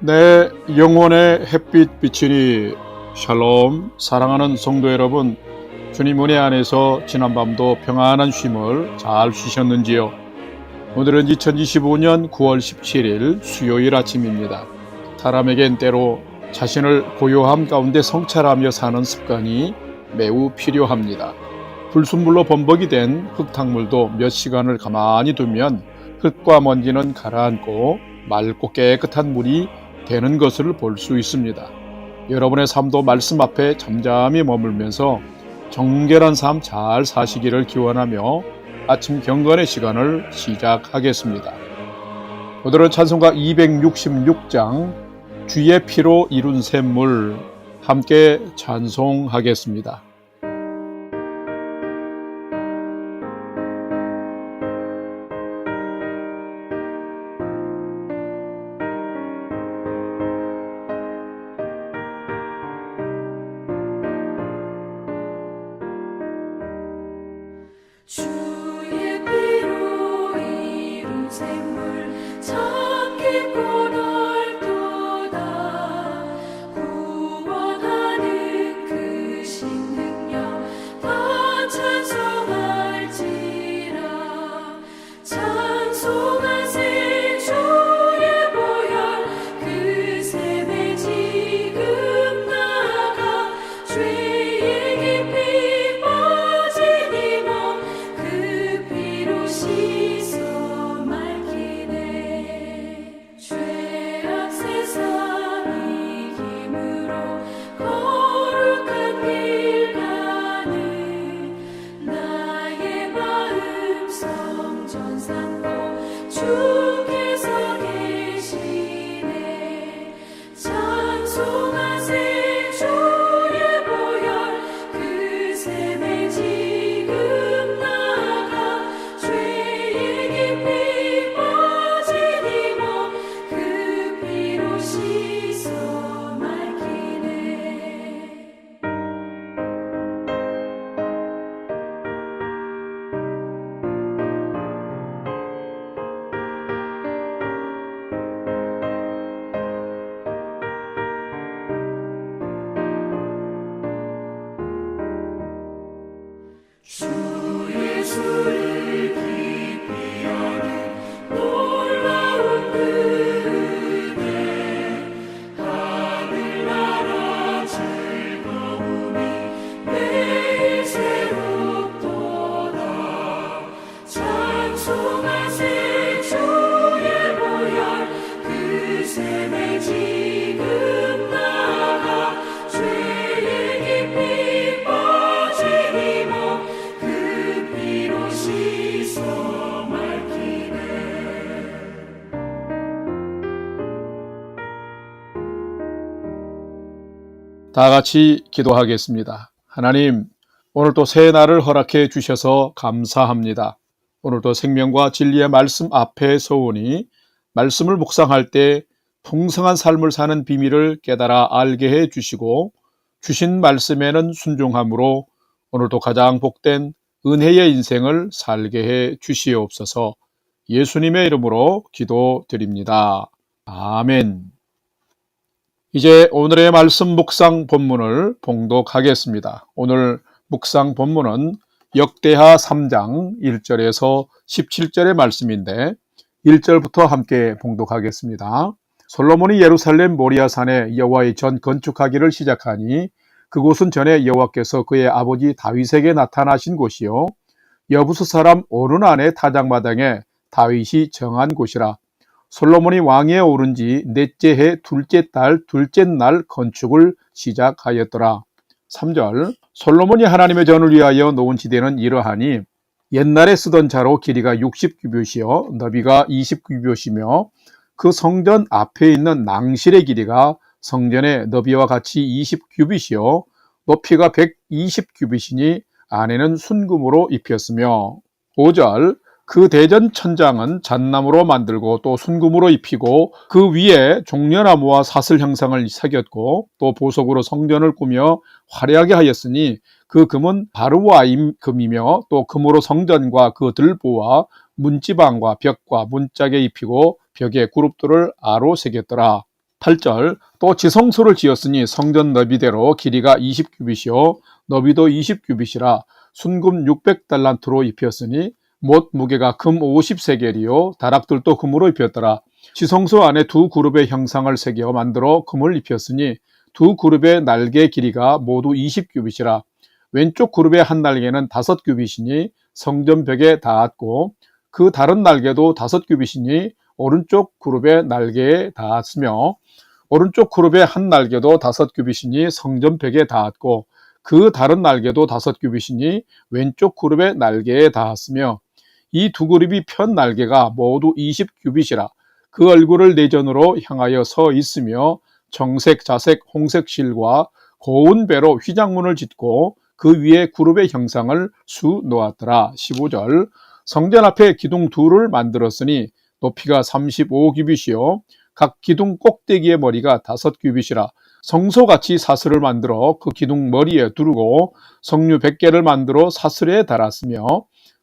내 영혼의 햇빛 비치니 샬롬. 사랑하는 성도 여러분, 주님 은혜 안에서 지난밤도 평안한 쉼을 잘 쉬셨는지요? 오늘은 2025년 9월 17일 수요일 아침입니다. 사람에겐 때로 자신을 고요함 가운데 성찰하며 사는 습관이 매우 필요합니다. 불순물로 범벅이 된 흙탕물도 몇 시간을 가만히 두면 흙과 먼지는 가라앉고 맑고 깨끗한 물이 되는 것을 볼 수 있습니다. 여러분의 삶도 말씀 앞에 잠잠히 머물면서 정결한 삶 잘 사시기를 기원하며 아침 경건의 시간을 시작하겠습니다. 오늘은 찬송가 266장 주의 피로 이룬 샘물 함께 찬송하겠습니다. 주의 피로 이룬 샘물 참 깊고 넓도다. 구원하는 그 신능력 다 찬송할지라. 찬송하세 주의 보혈 그 샘에 지금 나가 죄의 깊이 빠진 이몸 그 피로 씻어 맑히네. 죄악 세상 이김으로 거룩한 길 가는 나의 마음 성전 삼고 주께서 계시네. 찬송하세 주의 보혈 그 샘에 지금 나가 죄의 깊이 빠진 이몸 그 피로 씻어 맑히네. 주 예수를 깊이 아는 놀라운 그 은혜, 하늘나라 즐거움이 매일 새롭도다. 찬송하세 주의 보혈 그 샘에 지금 나가 죄의 깊이 빠진 이몸 그 피로 씻어 맑히네. 다 같이 기도하겠습니다. 하나님, 오늘도 새 날을 허락해 주셔서 감사합니다. 오늘도 생명과 진리의 말씀 앞에 서오니 말씀을 묵상할 때 풍성한 삶을 사는 비밀을 깨달아 알게 해 주시고 주신 말씀에는 순종함으로 오늘도 가장 복된 은혜의 인생을 살게 해 주시옵소서. 예수님의 이름으로 기도드립니다. 아멘. 이제 오늘의 말씀 묵상 본문을 봉독하겠습니다. 오늘 묵상 본문은 역대하 3장 1절에서 17절의 말씀인데 1절부터 함께 봉독하겠습니다. 솔로몬이 예루살렘 모리아산에 여호와의 전 건축하기를 시작하니 그곳은 전에 여호와께서 그의 아버지 다윗에게 나타나신 곳이요 여부스 사람 오르난의 타작마당에 다윗이 정한 곳이라. 솔로몬이 왕위에 오른 지 넷째 해 둘째 달 둘째 날 건축을 시작하였더라. 3절 솔로몬이 하나님의 전을 위하여 놓은 지대는 이러하니 옛날에 쓰던 자로 길이가 60규빗이요 너비가 20규빗이며 그 성전 앞에 있는 낭실의 길이가 성전의 너비와 같이 20규빗이요 높이가 120규빗이니 안에는 순금으로 입혔으며 5절 그 대전 천장은 잣나무로 만들고 또 순금으로 입히고 그 위에 종려나무와 사슬 형상을 새겼고 또 보석으로 성전을 꾸며 화려하게 하였으니 그 금은 바르와임 금이며 또 금으로 성전과 그 들보와 문지방과 벽과 문짝에 입히고 벽에 그룹들을 아로 새겼더라. 8절 또 지성소를 지었으니 성전 너비대로 길이가 20규빗이요 너비도 20규빗이라 순금 600달란트로 입혔으니 못 무게가 금 50세겔이요 다락들도 금으로 입혔더라. 지성소 안에 두 그룹의 형상을 새겨 만들어 금을 입혔으니 두 그룹의 날개 길이가 모두 20규빗이라 왼쪽 그룹의 한 날개는 5규빗이니 성전 벽에 닿았고 그 다른 날개도 5규빗이니 오른쪽 그룹의 날개에 닿았으며 오른쪽 그룹의 한 날개도 5규빗이니 성전 벽에 닿았고 그 다른 날개도 5규빗이니 왼쪽 그룹의 날개에 닿았으며 이 두 그룹이 편 날개가 모두 20규빗이라 그 얼굴을 내전으로 향하여 서 있으며 정색, 자색, 홍색 실과 고운 배로 휘장문을 짓고 그 위에 그룹의 형상을 수 놓았더라. 15절 성전 앞에 기둥 둘을 만들었으니 높이가 35규빗이요 각 기둥 꼭대기의 머리가 5규빗이라 성소같이 사슬을 만들어 그 기둥 머리에 두르고 성류 100개를 만들어 사슬에 달았으며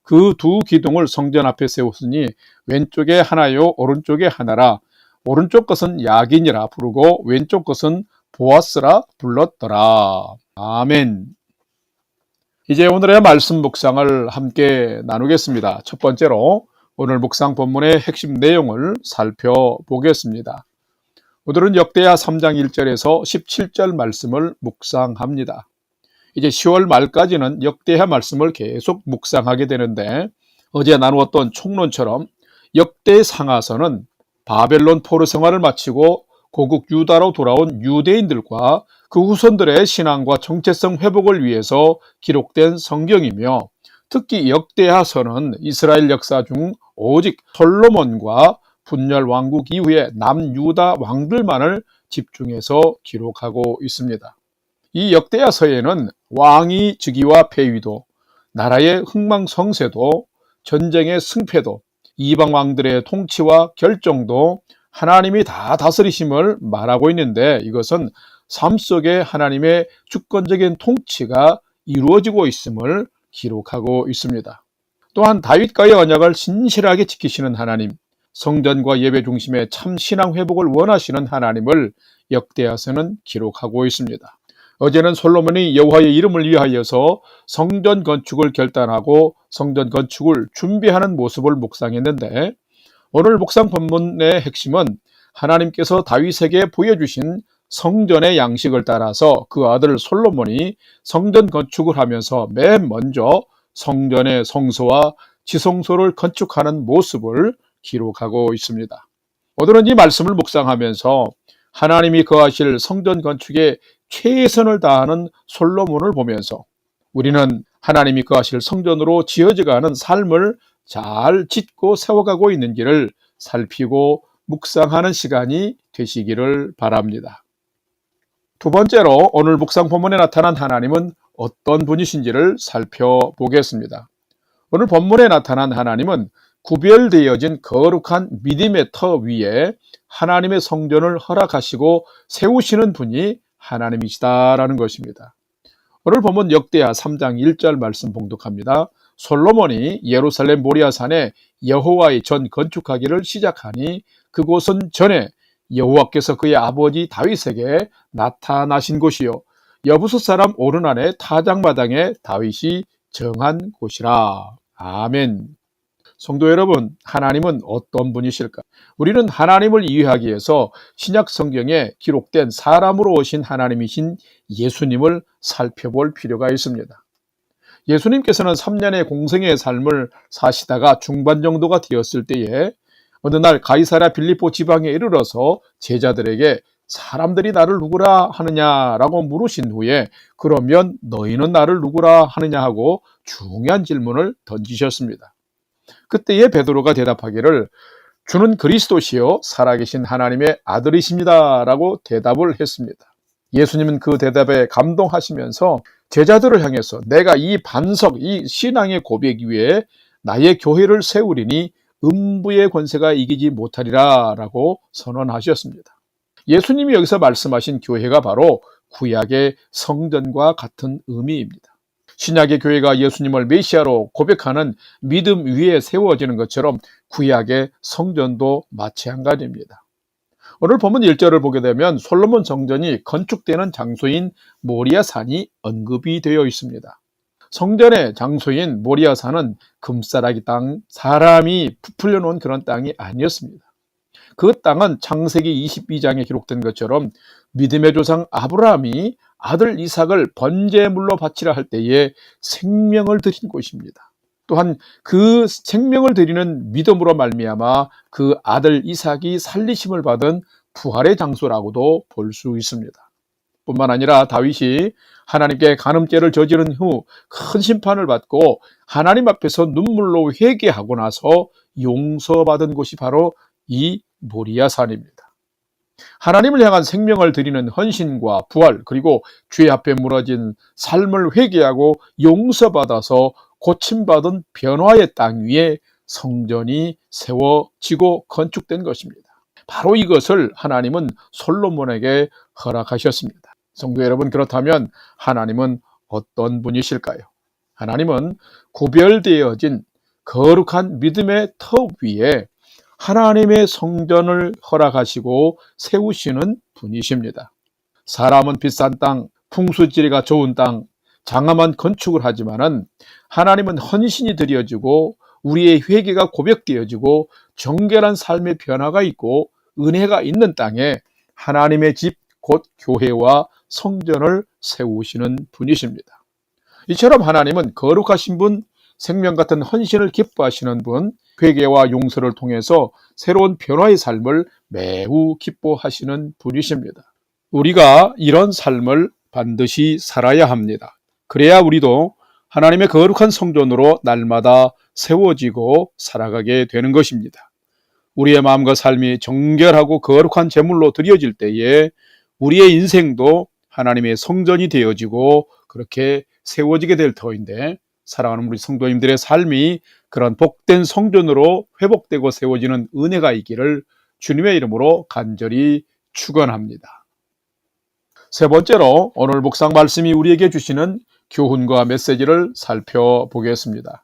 그 두 기둥을 성전 앞에 세웠으니 왼쪽에 하나요 오른쪽에 하나라 오른쪽 것은 야긴이라 부르고 왼쪽 것은 보아스라 불렀더라. 아멘. 이제 오늘의 말씀 묵상을 함께 나누겠습니다. 첫 번째로 오늘 묵상 본문의 핵심 내용을 살펴보겠습니다. 오늘은 역대하 3장 1절에서 17절 말씀을 묵상합니다. 이제 10월 말까지는 역대하 말씀을 계속 묵상하게 되는데 어제 나누었던 총론처럼 역대상하서는 바벨론 포로 생활을 마치고 고국 유다로 돌아온 유대인들과 그 후손들의 신앙과 정체성 회복을 위해서 기록된 성경이며 특히 역대하서는 이스라엘 역사 중 오직 솔로몬과 분열 왕국 이후에 남유다 왕들만을 집중해서 기록하고 있습니다. 이 역대하서에는 왕의 즉위와 폐위도, 나라의 흥망성쇠도, 전쟁의 승패도, 이방 왕들의 통치와 결정도 하나님이 다 다스리심을 말하고 있는데 이것은 삶 속에 하나님의 주권적인 통치가 이루어지고 있음을 기록하고 있습니다. 또한 다윗과의 언약을 신실하게 지키시는 하나님, 성전과 예배 중심의 참 신앙 회복을 원하시는 하나님을 역대하서는 기록하고 있습니다. 어제는 솔로몬이 여호와의 이름을 위하여서 성전 건축을 결단하고 성전 건축을 준비하는 모습을 묵상했는데 오늘 묵상 본문의 핵심은 하나님께서 다윗에게 보여주신 성전의 양식을 따라서 그 아들 솔로몬이 성전 건축을 하면서 맨 먼저 성전의 성소와 지성소를 건축하는 모습을 기록하고 있습니다. 오늘은 이 말씀을 묵상하면서 하나님이 거하실 성전 건축에 최선을 다하는 솔로몬을 보면서 우리는 하나님이 거하실 성전으로 지어져가는 삶을 잘 짓고 세워가고 있는지를 살피고 묵상하는 시간이 되시기를 바랍니다. 두 번째로 오늘 묵상 본문에 나타난 하나님은 어떤 분이신지를 살펴보겠습니다. 오늘 본문에 나타난 하나님은 구별되어진 거룩한 믿음의 터 위에 하나님의 성전을 허락하시고 세우시는 분이 하나님이시다라는 것입니다. 오늘 본문 역대하 3장 1절 말씀 봉독합니다. 솔로몬이 예루살렘 모리아산에 여호와의 전 건축하기를 시작하니 그곳은 전에 여호와께서 그의 아버지 다윗에게 나타나신 곳이요 여부스 사람 오르난의 타작마당에 다윗이 정한 곳이라. 아멘. 성도 여러분, 하나님은 어떤 분이실까? 우리는 하나님을 이해하기 위해서 신약 성경에 기록된 사람으로 오신 하나님이신 예수님을 살펴볼 필요가 있습니다. 예수님께서는 3년의 공생의 삶을 사시다가 중반 정도가 되었을 때에 어느 날 가이사랴 빌립보 지방에 이르러서 제자들에게 사람들이 나를 누구라 하느냐라고 물으신 후에 그러면 너희는 나를 누구라 하느냐 하고 중요한 질문을 던지셨습니다. 그때에 베드로가 대답하기를 주는 그리스도시요 살아계신 하나님의 아들이십니다 라고 대답을 했습니다. 예수님은 그 대답에 감동하시면서 제자들을 향해서 내가 이 반석, 이 신앙의 고백 위에 나의 교회를 세우리니 음부의 권세가 이기지 못하리라 라고 선언하셨습니다. 예수님이 여기서 말씀하신 교회가 바로 구약의 성전과 같은 의미입니다. 신약의 교회가 예수님을 메시아로 고백하는 믿음 위에 세워지는 것처럼 구약의 성전도 마찬가지입니다. 오늘 본문 1절을 보게 되면 솔로몬 성전이 건축되는 장소인 모리아산이 언급이 되어 있습니다. 성전의 장소인 모리아산은 금싸라기 땅, 사람이 부풀려 놓은 그런 땅이 아니었습니다. 그 땅은 창세기 22장에 기록된 것처럼 믿음의 조상 아브라함이 아들 이삭을 번제물로 바치라 할 때에 생명을 드린 곳입니다. 또한 그 생명을 드리는 믿음으로 말미암아 그 아들 이삭이 살리심을 받은 부활의 장소라고도 볼 수 있습니다. 뿐만 아니라 다윗이 하나님께 간음죄를 저지른 후 큰 심판을 받고 하나님 앞에서 눈물로 회개하고 나서 용서받은 곳이 바로 이 모리아산입니다. 하나님을 향한 생명을 드리는 헌신과 부활, 그리고 죄 앞에 무너진 삶을 회개하고 용서받아서 고침받은 변화의 땅 위에 성전이 세워지고 건축된 것입니다. 바로 이것을 하나님은 솔로몬에게 허락하셨습니다. 성도 여러분, 그렇다면 하나님은 어떤 분이실까요? 하나님은 구별되어진 거룩한 믿음의 터 위에 하나님의 성전을 허락하시고 세우시는 분이십니다. 사람은 비싼 땅, 풍수지리가 좋은 땅, 장엄한 건축을 하지만은 하나님은 헌신이 드려지고 우리의 회개가 고백되어지고 정결한 삶의 변화가 있고 은혜가 있는 땅에 하나님의 집, 곧 교회와 성전을 세우시는 분이십니다. 이처럼 하나님은 거룩하신 분, 생명 같은 헌신을 기뻐하시는 분, 회개와 용서를 통해서 새로운 변화의 삶을 매우 기뻐하시는 분이십니다. 우리가 이런 삶을 반드시 살아야 합니다. 그래야 우리도 하나님의 거룩한 성전으로 날마다 세워지고 살아가게 되는 것입니다. 우리의 마음과 삶이 정결하고 거룩한 제물로 드려질 때에 우리의 인생도 하나님의 성전이 되어지고 그렇게 세워지게 될 터인데, 사랑하는 우리 성도님들의 삶이 그런 복된 성전으로 회복되고 세워지는 은혜가 있기를 주님의 이름으로 간절히 축원합니다. 세 번째로 오늘 묵상 말씀이 우리에게 주시는 교훈과 메시지를 살펴보겠습니다.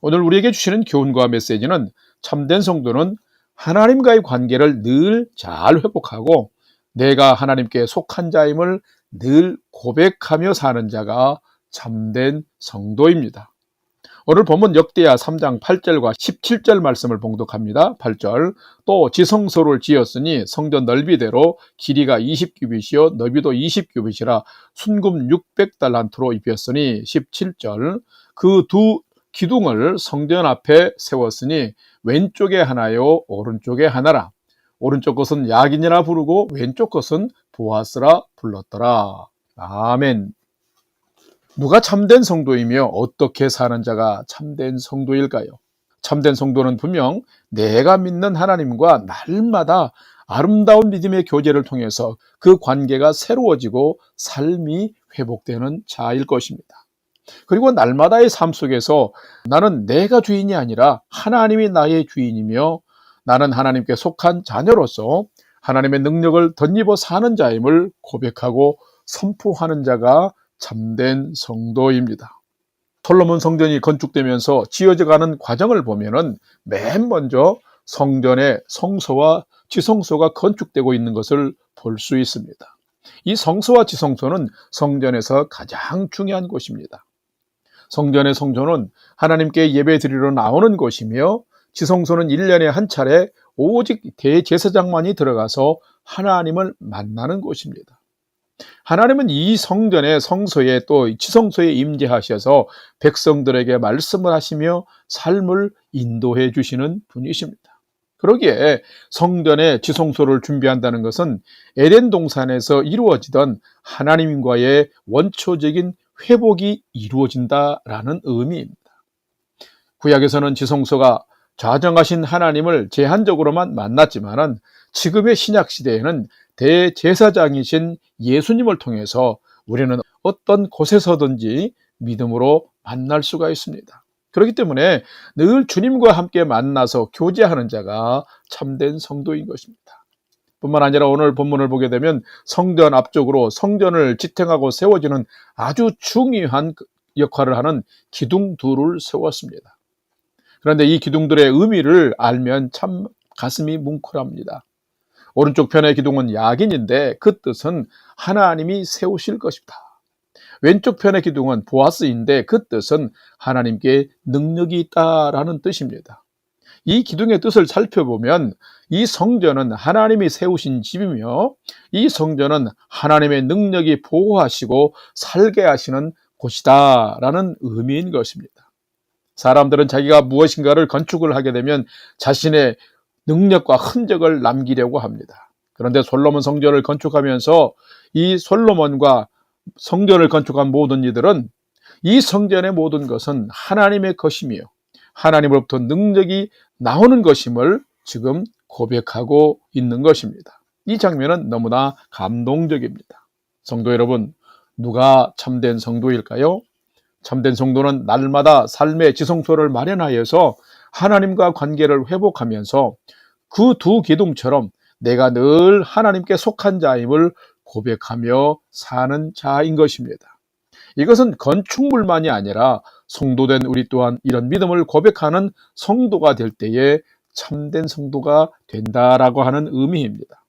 오늘 우리에게 주시는 교훈과 메시지는 참된 성도는 하나님과의 관계를 늘 잘 회복하고 내가 하나님께 속한 자임을 늘 고백하며 사는 자가 참된 성도입니다. 오늘 본문 역대하 3장 8절과 17절 말씀을 봉독합니다. 8절, 또 지성소를 지었으니 성전 넓이대로 길이가 20규빗이요 너비도 20규빗이라 순금 600달란트로 입혔으니 17절, 그 두 기둥을 성전 앞에 세웠으니 왼쪽에 하나요 오른쪽에 하나라. 오른쪽 것은 야긴이라 부르고 왼쪽 것은 보아스라 불렀더라. 아멘. 누가 참된 성도이며 어떻게 사는 자가 참된 성도일까요? 참된 성도는 분명 내가 믿는 하나님과 날마다 아름다운 믿음의 교제를 통해서 그 관계가 새로워지고 삶이 회복되는 자일 것입니다. 그리고 날마다의 삶 속에서 나는 내가 주인이 아니라 하나님이 나의 주인이며 나는 하나님께 속한 자녀로서 하나님의 능력을 덧입어 사는 자임을 고백하고 선포하는 자가 참된 성도입니다. 솔로몬 성전이 건축되면서 지어져가는 과정을 보면은 맨 먼저 성전의 성소와 지성소가 건축되고 있는 것을 볼 수 있습니다. 이 성소와 지성소는 성전에서 가장 중요한 곳입니다. 성전의 성소는 하나님께 예배 드리러 나오는 곳이며 지성소는 1년에 한 차례 오직 대제사장만이 들어가서 하나님을 만나는 곳입니다. 하나님은 이 성전의 성소에 또 지성소에 임재하셔서 백성들에게 말씀을 하시며 삶을 인도해 주시는 분이십니다. 그러기에 성전의 지성소를 준비한다는 것은 에덴 동산에서 이루어지던 하나님과의 원초적인 회복이 이루어진다라는 의미입니다. 구약에서는 지성소가 좌정하신 하나님을 제한적으로만 만났지만은 지금의 신약 시대에는 대제사장이신 예수님을 통해서 우리는 어떤 곳에서든지 믿음으로 만날 수가 있습니다. 그렇기 때문에 늘 주님과 함께 만나서 교제하는 자가 참된 성도인 것입니다. 뿐만 아니라 오늘 본문을 보게 되면 성전 앞쪽으로 성전을 지탱하고 세워지는 아주 중요한 역할을 하는 기둥 둘을 세웠습니다. 그런데 이 기둥들의 의미를 알면 참 가슴이 뭉클합니다. 오른쪽 편의 기둥은 야긴인데 그 뜻은 하나님이 세우실 것이다. 왼쪽 편의 기둥은 보아스인데 그 뜻은 하나님께 능력이 있다라는 뜻입니다. 이 기둥의 뜻을 살펴보면 이 성전은 하나님이 세우신 집이며 이 성전은 하나님의 능력이 보호하시고 살게 하시는 곳이다 라는 의미인 것입니다. 사람들은 자기가 무엇인가를 건축을 하게 되면 자신의 능력과 흔적을 남기려고 합니다. 그런데 솔로몬 성전을 건축하면서 이 솔로몬과 성전을 건축한 모든 이들은 이 성전의 모든 것은 하나님의 것이며 하나님으로부터 능력이 나오는 것임을 지금 고백하고 있는 것입니다. 이 장면은 너무나 감동적입니다. 성도 여러분, 누가 참된 성도일까요? 참된 성도는 날마다 삶의 지성소를 마련하여서 하나님과 관계를 회복하면서 그 두 기둥처럼 내가 늘 하나님께 속한 자임을 고백하며 사는 자인 것입니다. 이것은 건축물만이 아니라 성도된 우리 또한 이런 믿음을 고백하는 성도가 될 때에 참된 성도가 된다라고 하는 의미입니다.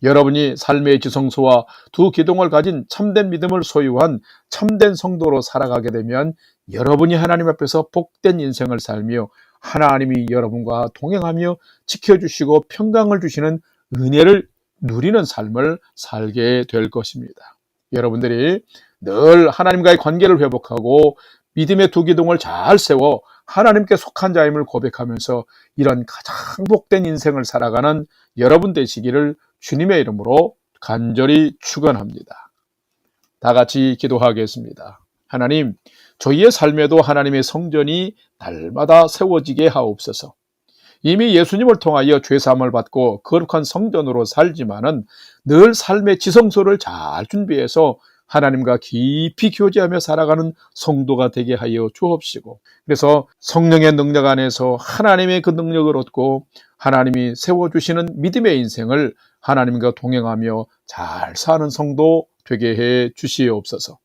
여러분이 삶의 지성소와 두 기둥을 가진 참된 믿음을 소유한 참된 성도로 살아가게 되면 여러분이 하나님 앞에서 복된 인생을 살며 하나님이 여러분과 동행하며 지켜주시고 평강을 주시는 은혜를 누리는 삶을 살게 될 것입니다. 여러분들이 늘 하나님과의 관계를 회복하고 믿음의 두 기둥을 잘 세워 하나님께 속한 자임을 고백하면서 이런 가장 복된 인생을 살아가는 여러분 되시기를 주님의 이름으로 간절히 축원합니다. 다 같이 기도하겠습니다. 하나님, 저희의 삶에도 하나님의 성전이 날마다 세워지게 하옵소서. 이미 예수님을 통하여 죄사함을 받고 거룩한 성전으로 살지만은 늘 삶의 지성소를 잘 준비해서 하나님과 깊이 교제하며 살아가는 성도가 되게 하여 주옵시고, 그래서 성령의 능력 안에서 하나님의 그 능력을 얻고 하나님이 세워주시는 믿음의 인생을 하나님과 동행하며 잘 사는 성도 되게 해 주시옵소서.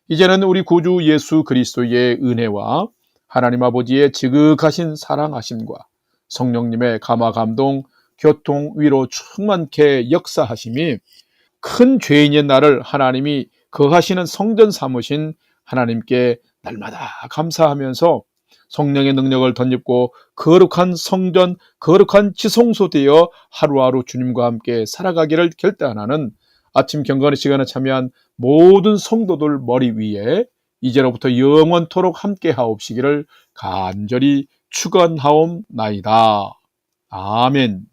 이제는 우리 구주 예수 그리스도의 은혜와 하나님 아버지의 지극하신 사랑하심과 성령님의 감화 감동, 교통, 위로 충만케 역사하심이 큰 죄인의 나를 하나님이 거하시는 성전 삼으신 하나님께 날마다 감사하면서 성령의 능력을 덧입고 거룩한 성전, 거룩한 지성소 되어 하루하루 주님과 함께 살아가기를 결단하는 아침 경건의 시간에 참여한 모든 성도들 머리 위에 이제로부터 영원토록 함께 하옵시기를 간절히 축원하옵나이다. 아멘.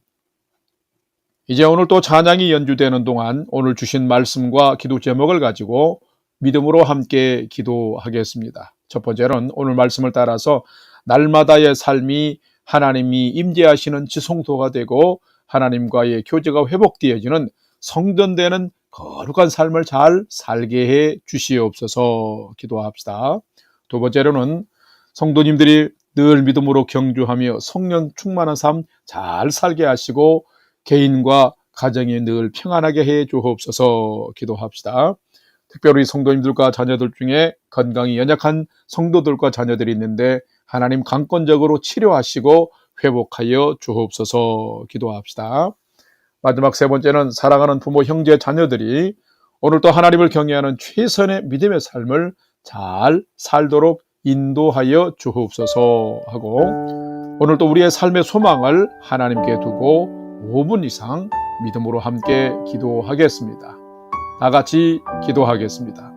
이제 오늘 또 찬양이 연주되는 동안 오늘 주신 말씀과 기도 제목을 가지고 믿음으로 함께 기도하겠습니다. 첫 번째는 오늘 말씀을 따라서 날마다의 삶이 하나님이 임재하시는 지성소가 되고 하나님과의 교제가 회복되어지는 성전되는 거룩한 삶을 잘 살게 해 주시옵소서 기도합시다. 두 번째로는 성도님들이 늘 믿음으로 경주하며 성령 충만한 삶 잘 살게 하시고 개인과 가정이 늘 평안하게 해 주옵소서 기도합시다. 특별히 성도님들과 자녀들 중에 건강이 연약한 성도들과 자녀들이 있는데 하나님 강권적으로 치료하시고 회복하여 주옵소서 기도합시다. 마지막 세 번째는 사랑하는 부모, 형제, 자녀들이 오늘도 하나님을 경외하는 최선의 믿음의 삶을 잘 살도록 인도하여 주옵소서 하고, 오늘도 우리의 삶의 소망을 하나님께 두고 5분 이상 믿음으로 함께 기도하겠습니다. 다 같이 기도하겠습니다.